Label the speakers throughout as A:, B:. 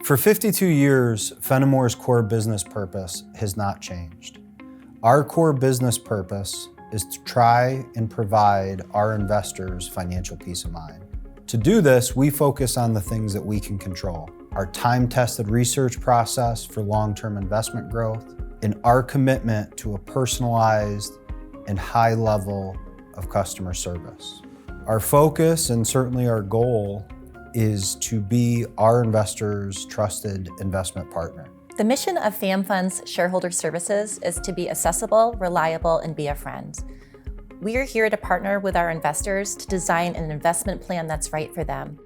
A: For 52 years, Fenimore's core business purpose has not changed. Our core business purpose is to try and provide our investors financial peace of mind. To do this, we focus on the things that we can control: our time-tested research process for long-term investment growth, and our commitment to a personalized and high level of customer service. Our focus, and certainly our goal, is to be our investors' trusted investment partner.
B: The mission of FAM Fund's Shareholder Services is to be accessible, reliable, and be a friend. We are here to partner with our investors to design an investment plan that's right for them.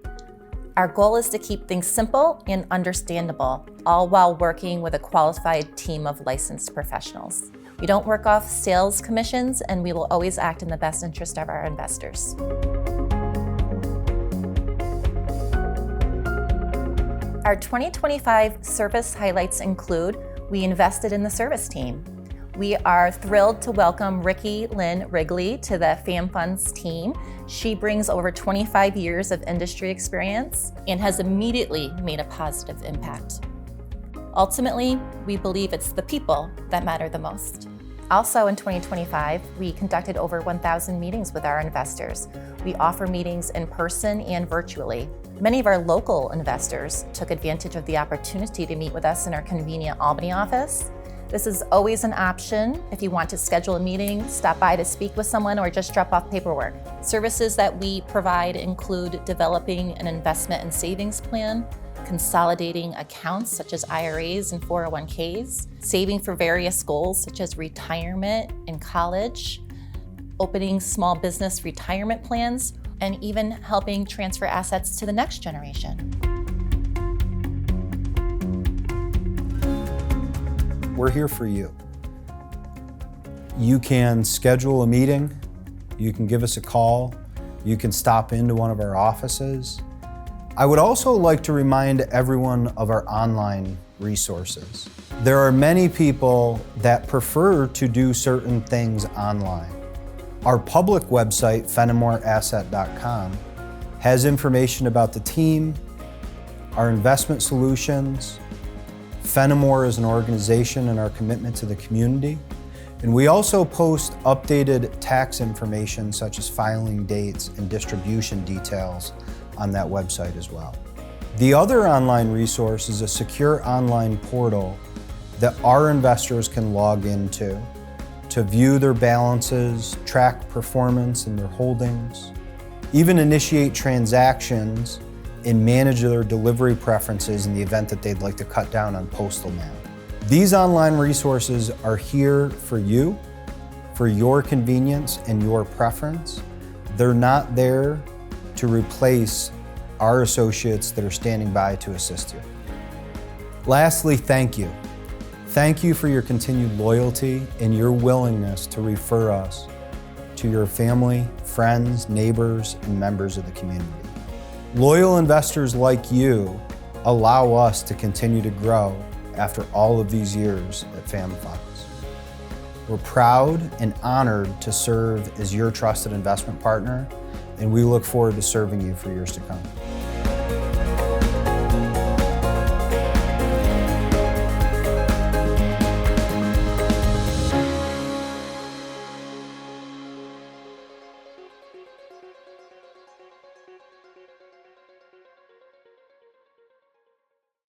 B: Our goal is to keep things simple and understandable, all while working with a qualified team of licensed professionals. We don't work off sales commissions, and we will always act in the best interest of our investors. Our 2025 service highlights include: we invested in the service team. We are thrilled to welcome Ricky Lynn Wrigley to the FAM Funds team. She brings over 25 years of industry experience and has immediately made a positive impact. Ultimately, we believe it's the people that matter the most. Also in 2025, we conducted over 1,000 meetings with our investors. We offer meetings in person and virtually. Many of our local investors took advantage of the opportunity to meet with us in our convenient Albany office. This is always an option if you want to schedule a meeting, stop by to speak with someone, or just drop off paperwork. Services that we provide include developing an investment and savings plan, consolidating accounts such as IRAs and 401ks, saving for various goals such as retirement and college, opening small business retirement plans, and even helping transfer assets to the next generation.
A: We're here for you. You can schedule a meeting, you can give us a call, you can stop into one of our offices. I would also like to remind everyone of our online resources. There are many people that prefer to do certain things online. Our public website, fenimoreasset.com, has information about the team, our investment solutions, Fenimore as an organization, and our commitment to the community. And we also post updated tax information such as filing dates and distribution details on that website as well. The other online resource is a secure online portal that our investors can log into to view their balances, track performance in their holdings, even initiate transactions and manage their delivery preferences in the event that they'd like to cut down on postal mail. These online resources are here for you, for your convenience and your preference. They're not there to replace our associates that are standing by to assist you. Lastly, thank you. Thank you for your continued loyalty and your willingness to refer us to your family, friends, neighbors, and members of the community. Loyal investors like you allow us to continue to grow after all of these years at FAM Funds. We're proud and honored to serve as your trusted investment partner, and we look forward to serving you for years to come.